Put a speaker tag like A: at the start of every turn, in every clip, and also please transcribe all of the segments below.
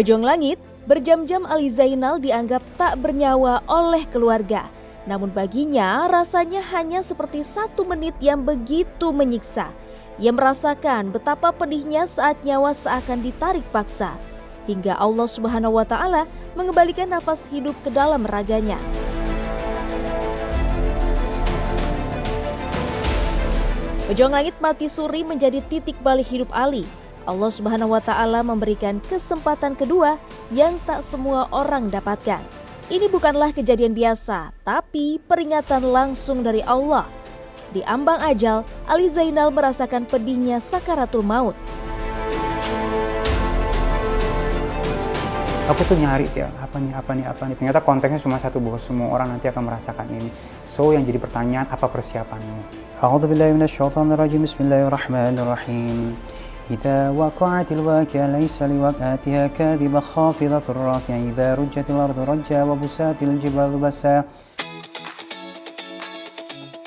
A: Pejuang Langit, berjam-jam Ali Zainal dianggap tak bernyawa oleh keluarga. Namun baginya rasanya hanya seperti 1 menit yang begitu menyiksa. Ia merasakan betapa pedihnya saat nyawa seakan ditarik paksa. Hingga Allah Subhanahu wa Ta'ala mengembalikan nafas hidup ke dalam raganya. Pejuang Langit mati suri menjadi titik balik hidup Ali. Allah Subhanahu wa Ta'ala memberikan kesempatan kedua yang tak semua orang dapatkan. Ini bukanlah kejadian biasa, tapi peringatan langsung dari Allah. Di ambang ajal, Ali Zainal merasakan pedihnya sakaratul maut.
B: Aku tuh nyari ya, apa nih. Ternyata konteksnya cuma satu, bahwa semua orang nanti akan merasakan ini. So yang jadi pertanyaan, apa persiapanmu? A'udzubillahi minasyaitonirrajim. Bismillahirrahmanirrahim. Idza waqa'atil waqi'ah laysa liwaq'atiha kadhibah khafidatur rafi'ah idza rujjatil ardu rajja wa busatil jibalu basa.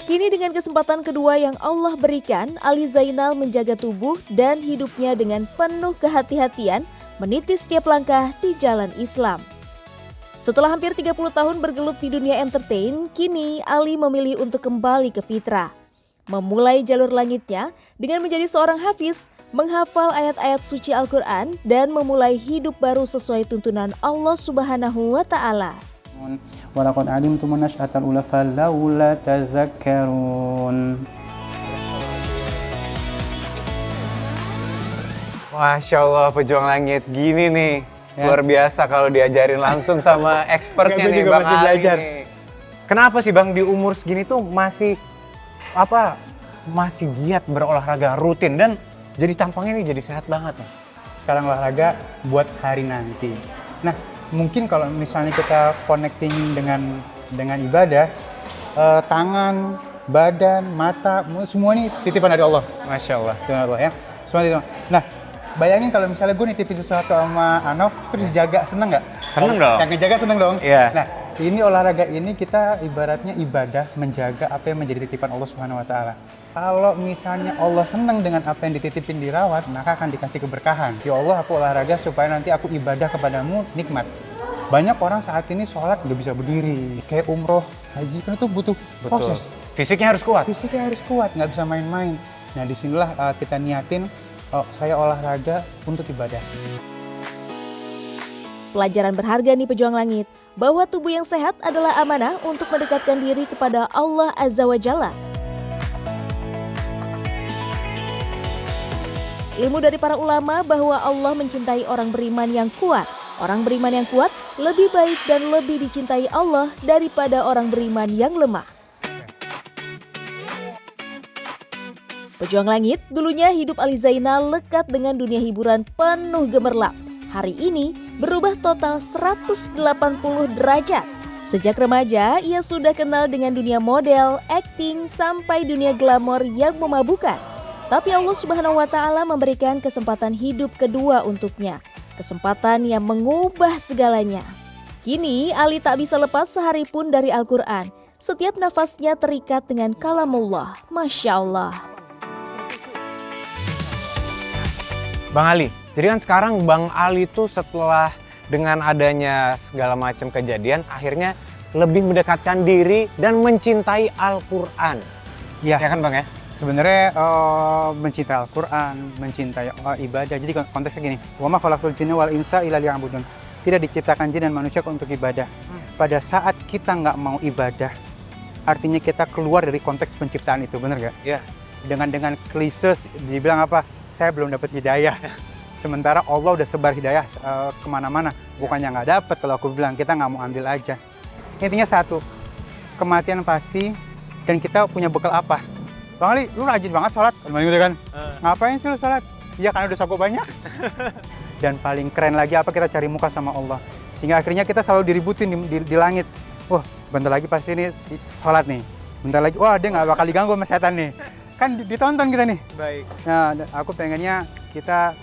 A: Kini dengan kesempatan kedua yang Allah berikan, Ali Zainal menjaga tubuh dan hidupnya dengan penuh kehati-hatian, meniti setiap langkah di jalan Islam. Setelah hampir 30 tahun bergelut di dunia entertain, kini Ali memilih untuk kembali ke fitrah. Memulai jalur langitnya dengan menjadi seorang hafiz, menghafal ayat-ayat suci Al-Quran, dan memulai hidup baru sesuai tuntunan Allah Subhanahu wa Ta'ala.
B: Walaqad alimtum nasy'atal ula falawla tazakkarun.
C: Masya Allah, Pejuang Langit gini nih, luar biasa kalau diajarin langsung sama expertnya nih Bang Ali belajar. Nih. Kenapa sih Bang di umur segini tuh masih giat berolahraga rutin dan jadi tampangnya nih jadi sehat banget nih.
B: Sekarang olahraga buat hari nanti. Nah, mungkin kalau misalnya kita connecting dengan ibadah, tangan, badan, mata, semua ini titipan dari Allah.
C: Masya Allah.
B: Titipan Allah ya. Semua titipan. Nah, bayangin kalau misalnya gue nitipin sesuatu sama Anof, terus jaga, seneng nggak?
C: Seneng dong.
B: Yang ngejaga seneng dong?
C: Iya.
B: Nah, ini olahraga ini kita ibaratnya ibadah menjaga apa yang menjadi titipan Allah Subhanahu wa Ta'ala. Kalau misalnya Allah senang dengan apa yang dititipin dirawat, maka akan dikasih keberkahan. Ya Allah, aku olahraga supaya nanti aku ibadah kepadamu nikmat. Banyak orang saat ini sholat nggak bisa berdiri, kayak umroh, haji kan itu butuh proses.
C: Fisiknya harus kuat.
B: Fisiknya harus kuat, nggak bisa main-main. Nah, disinilah kita niatin, saya olahraga untuk ibadah.
A: Pelajaran berharga nih Pejuang Langit, bahwa tubuh yang sehat adalah amanah untuk mendekatkan diri kepada Allah Azza wa Jalla. Ilmu dari para ulama bahwa Allah mencintai orang beriman yang kuat. Orang beriman yang kuat lebih baik dan lebih dicintai Allah daripada orang beriman yang lemah. Pejuang Langit, dulunya hidup Ali Zainal lekat dengan dunia hiburan penuh gemerlap. Hari ini berubah total 180 derajat. Sejak remaja, ia sudah kenal dengan dunia model, akting, sampai dunia glamor yang memabukan. Tapi Allah Subhanahu wa Ta'ala memberikan kesempatan hidup kedua untuknya. Kesempatan yang mengubah segalanya. Kini Ali tak bisa lepas sehari pun dari Al-Quran. Setiap nafasnya terikat dengan kalamullah. Masya Allah.
C: Bang Ali, jadi kan sekarang Bang Ali tuh setelah dengan adanya segala macam kejadian, akhirnya lebih mendekatkan diri dan mencintai Al-Quran.
B: Ya
C: kan Bang ya?
B: Sebenarnya mencintai Al-Quran, mencintai ibadah. Jadi konteksnya gini, wa ma khalaqtul jinna wal insa illa liya'budun. Tidak diciptakan jin dan manusia untuk ibadah. Pada saat kita nggak mau ibadah, artinya kita keluar dari konteks penciptaan itu, benar nggak?
C: Iya.
B: Dengan klise dibilang apa? Saya belum dapat hidayah. Sementara Allah udah sebar hidayah kemana-mana. Bukannya nggak dapat, kalau aku bilang kita nggak mau ambil aja. Intinya satu, kematian pasti dan kita punya bekal apa? Bang Ali, lu rajin banget sholat, gitu kan? Ngapain sih lu sholat? Iya karena udah sago banyak. Dan paling keren lagi apa, kita cari muka sama Allah. Sehingga akhirnya kita selalu diributin di langit. Wah, bentar lagi pasti ini sholat nih. Bentar lagi, wah dia nggak bakal diganggu sama setan nih. Kan ditonton kita nih.
C: Baik.
B: Nah, aku pengennya kita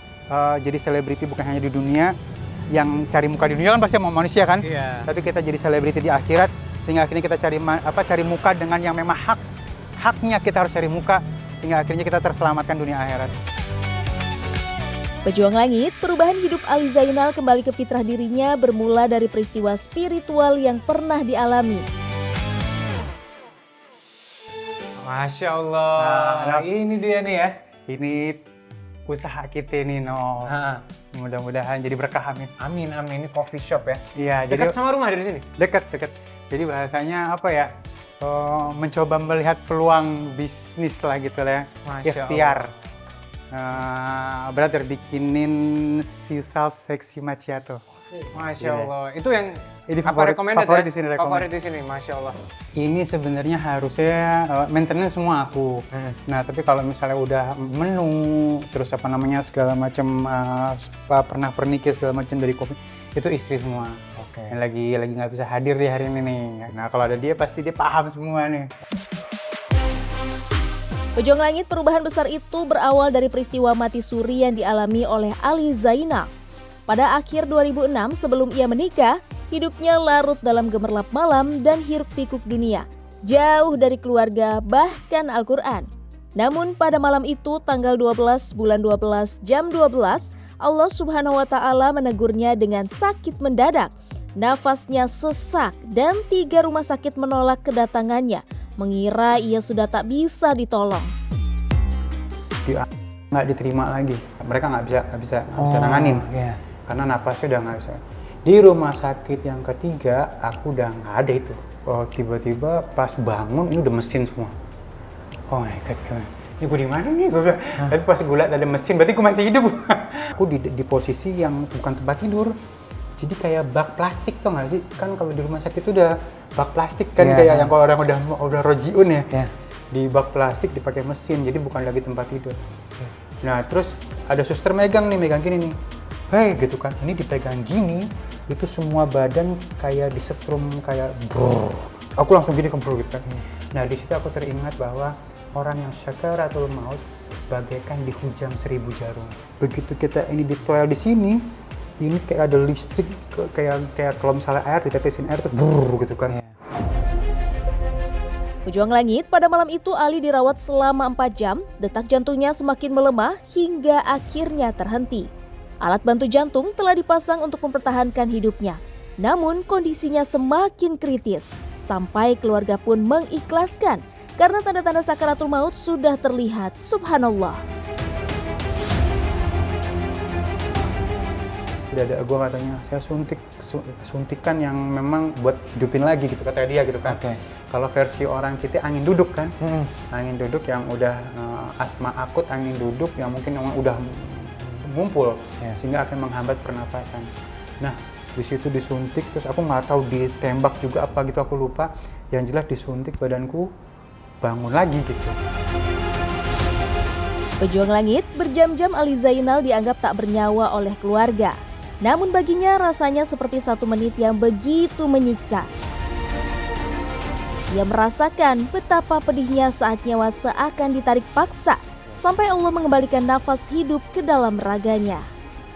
B: jadi selebriti bukan hanya di dunia. Yang cari muka di dunia kan pasti mau manusia kan?
C: Iya.
B: Tapi kita jadi selebriti di akhirat. Sehingga akhirnya kita cari muka dengan yang memang haknya kita harus cari muka, sehingga akhirnya kita terselamatkan dunia akhirat.
A: Pejuang Langit, perubahan hidup Ali Zainal kembali ke fitrah dirinya bermula dari peristiwa spiritual yang pernah dialami.
C: Masya Allah,
B: Nah,
C: ini dia nih ya.
B: Ini usaha kita nih, no. Mudah-mudahan jadi berkah, amin.
C: Amin, amin. Ini coffee shop ya.
B: Iya,
C: Dekat
B: jadi
C: sama rumah dari sini?
B: dekat. Jadi bahasanya apa ya? Mencoba melihat peluang bisnis lah gitu lah ya.
C: Masya
B: Ikhtiar. Brother bikinin yourself sexy macchiato.
C: Masya Allah. Itu yang
B: Ini
C: apa recommended
B: favorit
C: ya?
B: di sini,
C: Favorit di sini, Masya Allah.
B: Ini sebenarnya harusnya maintenance semua aku. Nah, tapi kalau misalnya udah menu, terus apa namanya segala macam pernah pernikah segala macam dari kopi, itu istri semua.
C: Oke.
B: Yang lagi nggak bisa hadir di hari ini nih. Nah, kalau ada dia pasti dia paham semua nih.
A: Pejuang Langit, perubahan besar itu berawal dari peristiwa mati suri yang dialami oleh Ali Zainal. Pada akhir 2006 sebelum ia menikah, hidupnya larut dalam gemerlap malam dan hiruk pikuk dunia, jauh dari keluarga bahkan Al-Quran. Namun pada malam itu tanggal 12 bulan 12 jam 12, Allah Subhanahu wa Ta'ala menegurnya dengan sakit mendadak. Nafasnya sesak dan 3 rumah sakit menolak kedatangannya, mengira ia sudah tak bisa ditolong.
B: Nggak diterima lagi. Mereka nggak bisa nanganin.
C: Iya.
B: Karena napasnya udah nggak bisa. Di rumah sakit yang ketiga, aku udah nggak ada itu. Tiba-tiba pas bangun, ini udah mesin semua. Oh my God, ini gue di mana nih? Gue bilang. Tapi pas gue lihat ada mesin, berarti gue masih hidup. Aku di posisi yang bukan tempat tidur. Jadi kayak bak plastik, tau nggak sih? Kan kalau di rumah sakit itu udah bak plastik kan, kayak yang kalau orang udah rojiun ya. Di bak plastik dipakai mesin, jadi bukan lagi tempat tidur. Nah terus ada suster megang gini nih. Hei gitu kan, ini dipegang gini, itu semua badan kayak disetrum kayak brrr. Aku langsung gini keburu gitu kan. Nah di situ aku teringat bahwa orang yang syakaratul maut bagaikan dihujam 1000 jarum. Begitu kita ini ditoel di sini, ini kayak ada listrik, kayak kalau misalnya air ditetesin air tuh brrr gitu kan.
A: Pejuang Langit, pada malam itu Ali dirawat selama 4 jam, detak jantungnya semakin melemah hingga akhirnya terhenti. Alat bantu jantung telah dipasang untuk mempertahankan hidupnya. Namun kondisinya semakin kritis, sampai keluarga pun mengikhlaskan karena tanda-tanda sakaratul maut sudah terlihat, subhanallah.
B: Dada gue katanya, saya suntikan yang memang buat hidupin lagi gitu, kata dia gitu kan. Kalau versi orang kita angin duduk kan, angin duduk yang udah asma akut, angin duduk yang mungkin udah ngumpul, sehingga akan menghambat pernapasan. Nah, di situ disuntik, terus aku nggak tahu ditembak juga apa gitu, aku lupa. Yang jelas disuntik, badanku bangun lagi gitu.
A: Pejuang Langit, berjam-jam Ali Zainal dianggap tak bernyawa oleh keluarga. Namun baginya rasanya seperti 1 menit yang begitu menyiksa. Ia merasakan betapa pedihnya saat nyawa seakan ditarik paksa, sampai Allah mengembalikan nafas hidup ke dalam raganya.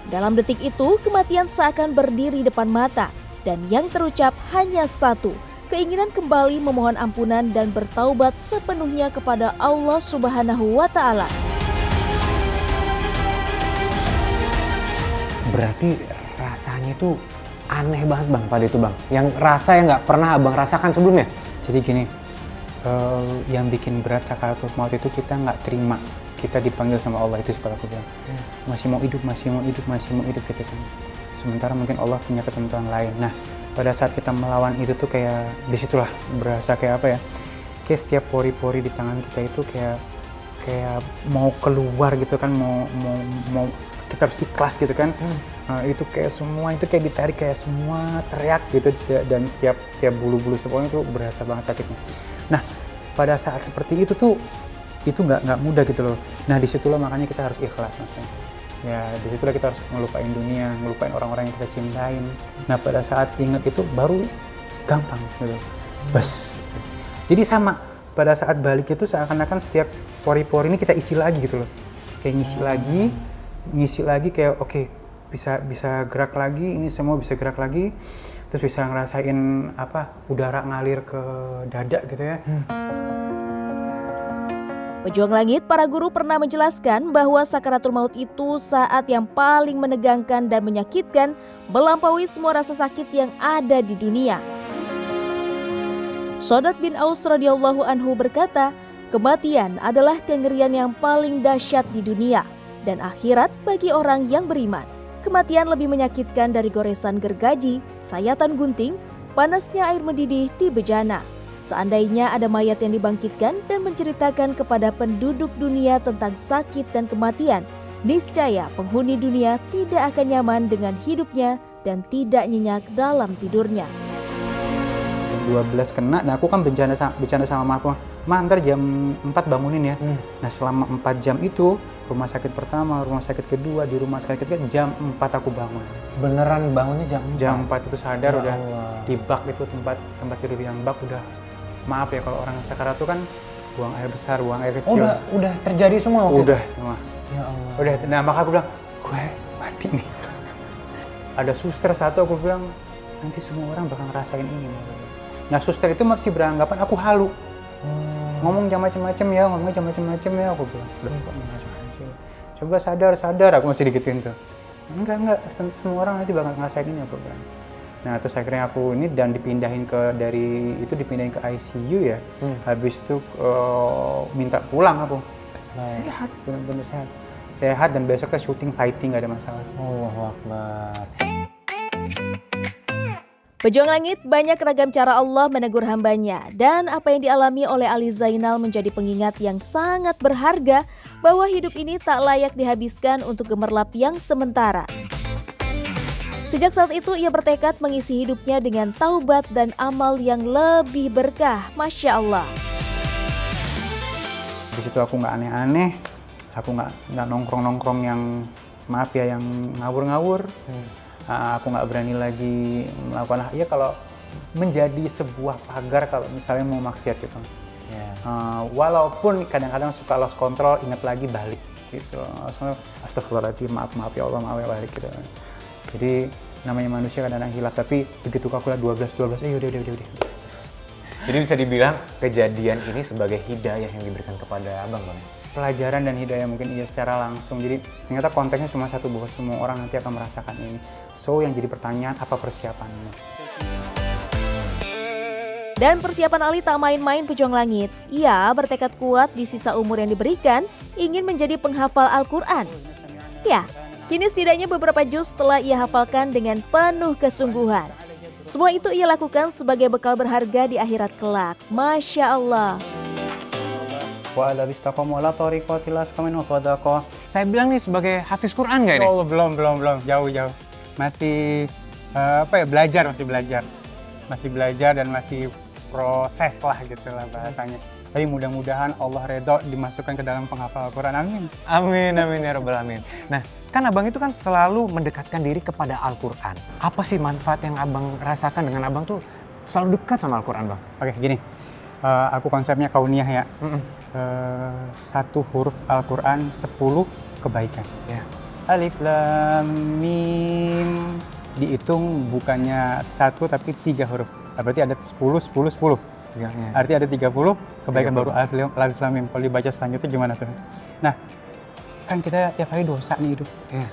A: Dalam detik itu, kematian seakan berdiri depan mata, dan yang terucap hanya satu, keinginan kembali memohon ampunan dan bertaubat sepenuhnya kepada Allah Subhanahu wa Ta'ala.
C: Berarti rasanya tuh aneh banget Bang pada itu Bang. Yang rasa yang nggak pernah Abang rasakan sebelumnya.
B: Jadi gini, yang bikin berat sakaratul maut itu kita nggak terima. Kita dipanggil sama Allah, itu seperti aku bilang. Masih mau hidup gitu kan. Sementara mungkin Allah punya ketentuan lain. Nah, pada saat kita melawan itu tuh kayak disitulah berasa kayak apa ya? Kayak setiap pori-pori di tangan kita itu kayak mau keluar gitu kan, mau kita harus ikhlas gitu kan. Itu kayak semua itu kayak ditarik, kayak semua teriak gitu, dan setiap bulu-bulu semuanya itu berasa banget sakitnya. Nah, pada saat seperti itu tuh itu nggak mudah gitu loh. Nah, disitulah makanya kita harus ikhlas maksudnya. Ya, disitulah kita harus ngelupain dunia, ngelupain orang-orang yang kita cintain. Nah, pada saat ingat itu baru gampang gitu. Bas. Jadi sama, pada saat balik itu seakan-akan setiap pori-pori ini kita isi lagi gitu loh. Kayak ngisi lagi kayak oke, bisa gerak lagi, ini semua bisa gerak lagi. Terus bisa ngerasain udara ngalir ke dada gitu ya.
A: Pejuang langit, para guru pernah menjelaskan bahwa sakaratul maut itu saat yang paling menegangkan dan menyakitkan, melampaui semua rasa sakit yang ada di dunia. Shodad bin Aus radhiyallahu anhu berkata, kematian adalah kengerian yang paling dahsyat di dunia dan akhirat bagi orang yang beriman. Kematian lebih menyakitkan dari goresan gergaji, sayatan gunting, panasnya air mendidih di bejana. Seandainya ada mayat yang dibangkitkan dan menceritakan kepada penduduk dunia tentang sakit dan kematian, niscaya penghuni dunia tidak akan nyaman dengan hidupnya dan tidak nyenyak dalam tidurnya.
B: 12 kena, nah aku kan bercanda sama mamaku, Ma ntar jam 4 bangunin ya. Nah selama 4 jam itu, rumah sakit pertama, rumah sakit kedua, di rumah sakit ketiga, jam 4 aku bangun.
C: Beneran bangunnya jam 4?
B: Jam 4 itu sadar,
C: Ya
B: udah
C: Allah.
B: di bak itu tempat tidur yang bak udah. Maaf ya kalau orang sakarat tuh kan buang air besar, buang air kecil.
C: Udah terjadi semua waktu
B: Udah
C: itu?
B: semua.
C: Ya Allah.
B: Udah, nah maka aku bilang, gue mati nih. Ada suster satu, aku bilang, nanti semua orang bakal ngerasain ini. Nah suster itu masih beranggapan aku halu. Ngomong jam macem-macem ya, aku bilang. Coba sadar, aku masih digituin tuh. Enggak, semua orang nanti bakal ngerasain ini, aku bilang. Nah terus akhirnya aku ini dan dipindahin ke ICU ya. Habis itu minta pulang aku. Sehat, benar-benar sehat. Sehat dan besoknya syuting fighting gak ada masalah.
C: Allahu Akbar.
A: Pejuang langit, banyak ragam cara Allah menegur hambanya, dan apa yang dialami oleh Ali Zainal menjadi pengingat yang sangat berharga bahwa hidup ini tak layak dihabiskan untuk gemerlap yang sementara. Sejak saat itu ia bertekad mengisi hidupnya dengan taubat dan amal yang lebih berkah. Masya Allah.
B: Di situ aku nggak aneh-aneh, aku nggak nongkrong yang maaf ya yang ngawur-ngawur. Aku nggak berani lagi melakukan kalau menjadi sebuah pagar kalau misalnya mau maksiat gitu. Walaupun kadang-kadang suka lost control, ingat lagi balik gitu. Astagfirullahaladzim, maaf ya Allah, maaf ya balik gitu. Jadi namanya manusia kadang-kadang hilaf, tapi begitu aku lihat 12, udah.
C: Jadi bisa dibilang kejadian ini sebagai hidayah yang diberikan kepada abang, Bang?
B: Pelajaran dan hidayah mungkin iya secara langsung. Jadi ternyata konteksnya cuma satu, bahwa semua orang nanti akan merasakan ini. So yang jadi pertanyaan, apa persiapanmu?
A: Dan persiapan Ali tak main-main pejuang langit. Ia bertekad kuat di sisa umur yang diberikan, ingin menjadi penghafal Al-Quran. Ya, kini setidaknya beberapa juz telah ia hafalkan dengan penuh kesungguhan. Semua itu ia lakukan sebagai bekal berharga di akhirat kelak. Masya Allah.
C: Saya bilang nih sebagai hafiz Quran nggak ini?
B: Oh, belum, jauh. Masih belajar dan masih proses lah gitu lah bahasanya. Tapi mudah-mudahan Allah redho dimasukkan ke dalam penghafal Al-Quran. Amin.
C: Amin ya rabbal alamin. Nah, kan abang itu kan selalu mendekatkan diri kepada Al-Quran. Apa sih manfaat yang abang rasakan dengan abang tuh selalu dekat sama Al-Quran, Bang?
B: Oke, gini. Aku konsepnya kauniyah ya. Satu huruf Al-Quran 10 kebaikan.
C: Ya.
B: Alif Lam Mim. Dihitung bukannya 1 tapi 3 huruf. Berarti ada 10. Arti ada 30 kebaikan 30. Baru Alif Lam Mim. Kalau dibaca selanjutnya gimana tuh? Nah, kan kita tiap hari dosa nih hidup.
C: Ya.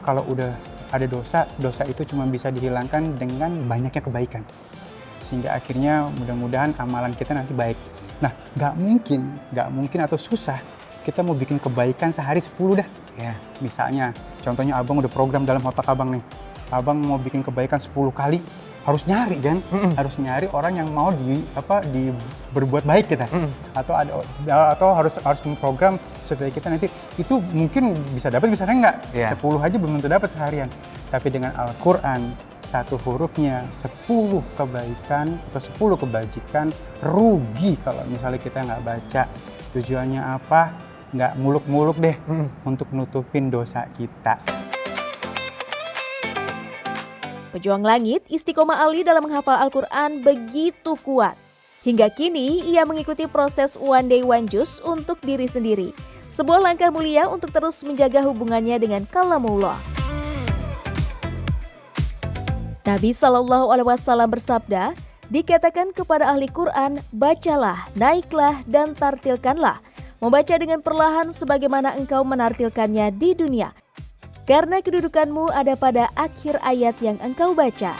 B: Kalau udah ada dosa itu cuma bisa dihilangkan dengan banyaknya kebaikan. Sehingga akhirnya mudah-mudahan amalan kita nanti baik. Nah, nggak mungkin atau susah kita mau bikin kebaikan sehari 10 dah.
C: Ya.
B: Misalnya, contohnya abang udah program dalam otak abang nih. Abang mau bikin kebaikan 10 kali, harus nyari kan? Harus nyari orang yang mau berbuat baik kita. Atau harus memprogram supaya kita nanti itu mungkin bisa dapat, bisa enggak. 10 aja belum tentu dapat seharian. Tapi dengan Al-Quran, satu hurufnya 10 kebaikan atau 10 kebajikan, rugi kalau misalnya kita nggak baca. Tujuannya apa? Nggak muluk-muluk deh untuk nutupin dosa kita.
A: Pejuang langit, istiqomah Ali dalam menghafal Al-Quran begitu kuat. Hingga kini ia mengikuti proses one day one juz untuk diri sendiri. Sebuah langkah mulia untuk terus menjaga hubungannya dengan kalamullah. Nabi SAW bersabda, Dikatakan kepada ahli Quran, bacalah, naiklah, dan tartilkanlah. Membaca dengan perlahan sebagaimana engkau menartilkannya di dunia. Karena kedudukanmu ada pada akhir ayat yang engkau baca.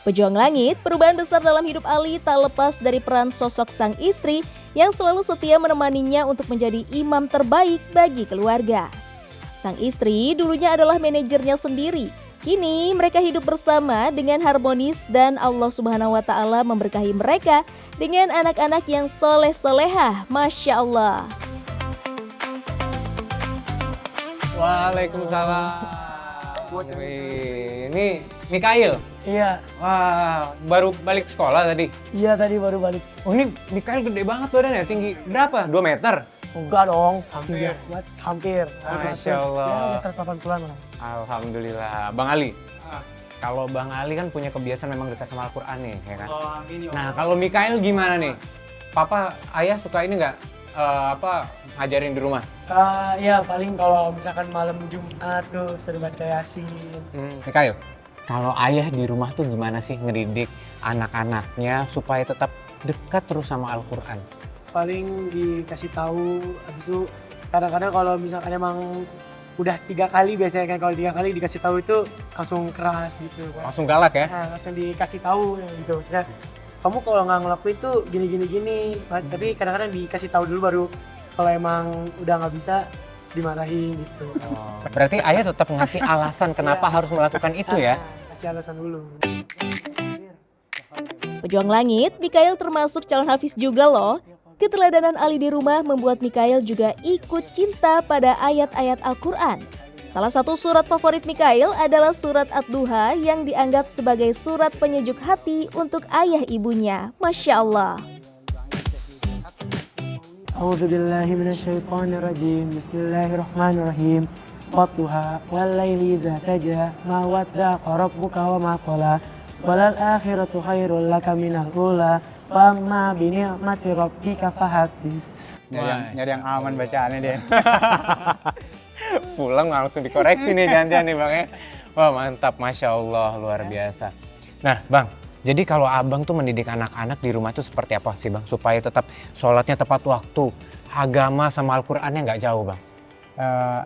A: Pejuang langit, perubahan besar dalam hidup Ali tak lepas dari peran sosok sang istri yang selalu setia menemaninya untuk menjadi imam terbaik bagi keluarga. Sang istri dulunya adalah manajernya sendiri. Kini mereka hidup bersama dengan harmonis dan Allah Subhanahu wa Ta'ala memberkahi mereka dengan anak-anak yang soleh-solehah. Masya Allah.
C: Waalaikumsalam. Wih, ini Mikail.
D: Iya,
C: Wah, baru balik sekolah tadi.
D: iya tadi baru balik.
C: Oh, ini Mikail gede banget badannya, tinggi berapa? 2 meter?
D: Enggak dong, hampir. Hampir.
C: Masya Allah.
D: Ya, udah 180-an lah.
C: Alhamdulillah. Bang Ali, kalau Bang Ali kan punya kebiasaan memang dekat sama Al-Quran nih, ya kan? Nah, kalau Mikail gimana nih? Papa, ayah suka ini nggak, ngajarin di rumah?
D: Ya paling kalau misalkan malam Jumat tuh sering baca Yasin.
C: Mikail, kalau ayah di rumah tuh gimana sih ngedidik anak-anaknya supaya tetap dekat terus sama Al-Quran?
D: Paling dikasih tahu, habis itu kadang-kadang kalau misalkan emang udah 3 kali biasanya kan, kalau 3 kali dikasih tahu itu langsung keras gitu kan.
C: Langsung galak ya?
D: Nah, langsung dikasih tahu gitu. Maksudnya kamu kalau nggak ngelakuin itu gini. Tapi kadang-kadang dikasih tahu dulu baru kalau emang udah nggak bisa dimarahin gitu.
C: Oh, berarti ayah tetap ngasih alasan kenapa harus melakukan itu ya?
D: Kasih alasan dulu.
A: Pejuang langit, Mikail termasuk calon hafiz juga loh. Keteladanan Ali di rumah membuat Mikail juga ikut cinta pada ayat-ayat Al-Quran. Salah satu surat favorit Mikail adalah surat Ad-Duha yang dianggap sebagai surat penyejuk hati untuk ayah ibunya. Masya Allah.
D: A'udzubillahi minasyaitonirrajim. Bismillahirrahmanirrahim. Wadduha wal-laili idza saja ma wadda'a rabbuka wa ma qala. Walal akhiratu khairul laka minal ula. Wa amma bi ni'mati rabbika fahaddits.
B: Nyari yang aman bacaannya dia.
C: Pulang langsung dikoreksi nih jangan-jangan nih Bang ya. Wah mantap, Masya Allah, luar biasa. Nah Bang, jadi kalau Abang tuh mendidik anak-anak di rumah tuh seperti apa sih Bang? Supaya tetap sholatnya tepat waktu, agama sama Al-Qurannya nggak jauh Bang?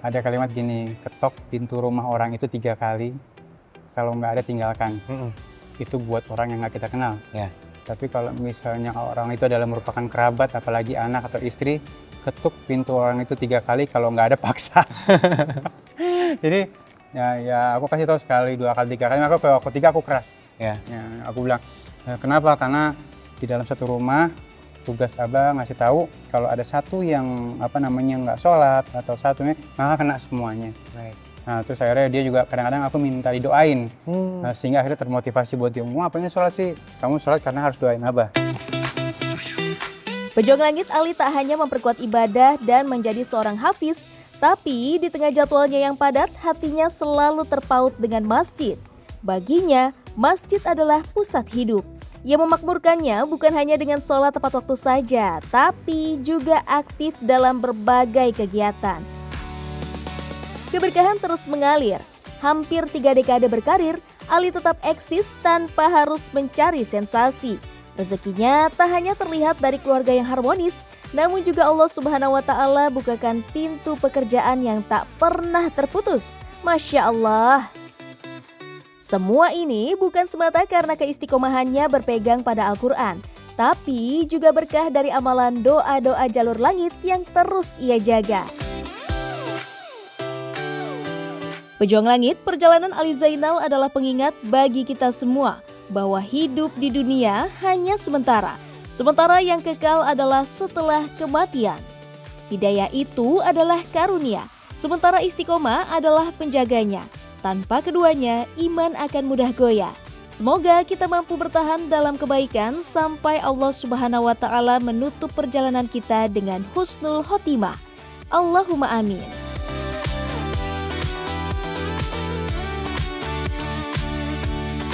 B: Ada kalimat gini, ketok pintu rumah orang itu 3 kali, kalau nggak ada tinggalkan. Itu buat orang yang nggak kita kenal.
C: Ya.
B: Tapi kalau misalnya orang itu adalah merupakan kerabat, apalagi anak atau istri, ketuk pintu orang itu 3 kali, kalau nggak ada paksa. Jadi ya aku kasih tahu sekali, 2 kali, 3 kali, maka kalau ketiga aku keras.
C: Ya.
B: Ya, aku bilang, kenapa? Karena di dalam satu rumah tugas abang ngasih tahu kalau ada satu yang nggak sholat atau satunya, maka kena semuanya.
C: Baik.
B: Nah terus akhirnya dia juga kadang-kadang aku minta didoain, sehingga akhirnya termotivasi buat dia, apa ini sholat sih? Kamu sholat karena harus doain abah.
A: Pejuang langit Ali tak hanya memperkuat ibadah dan menjadi seorang hafiz, tapi di tengah jadwalnya yang padat, hatinya selalu terpaut dengan masjid. Baginya, masjid adalah pusat hidup. Ia memakmurkannya bukan hanya dengan sholat tepat waktu saja, tapi juga aktif dalam berbagai kegiatan. Keberkahan terus mengalir. Hampir 3 dekade berkarir, Ali tetap eksis tanpa harus mencari sensasi. Rezekinya tak hanya terlihat dari keluarga yang harmonis, namun juga Allah Subhanahu wa Ta'ala bukakan pintu pekerjaan yang tak pernah terputus. Masya Allah. Semua ini bukan semata karena keistiqomahannya berpegang pada Al-Quran, tapi juga berkah dari amalan doa-doa jalur langit yang terus ia jaga. Pejuang langit, perjalanan Ali Zainal adalah pengingat bagi kita semua bahwa hidup di dunia hanya sementara. Sementara yang kekal adalah setelah kematian. Hidayah itu adalah karunia, sementara istiqomah adalah penjaganya. Tanpa keduanya, iman akan mudah goyah. Semoga kita mampu bertahan dalam kebaikan sampai Allah Subhanahu wa Ta'ala menutup perjalanan kita dengan husnul khotimah. Allahumma amin.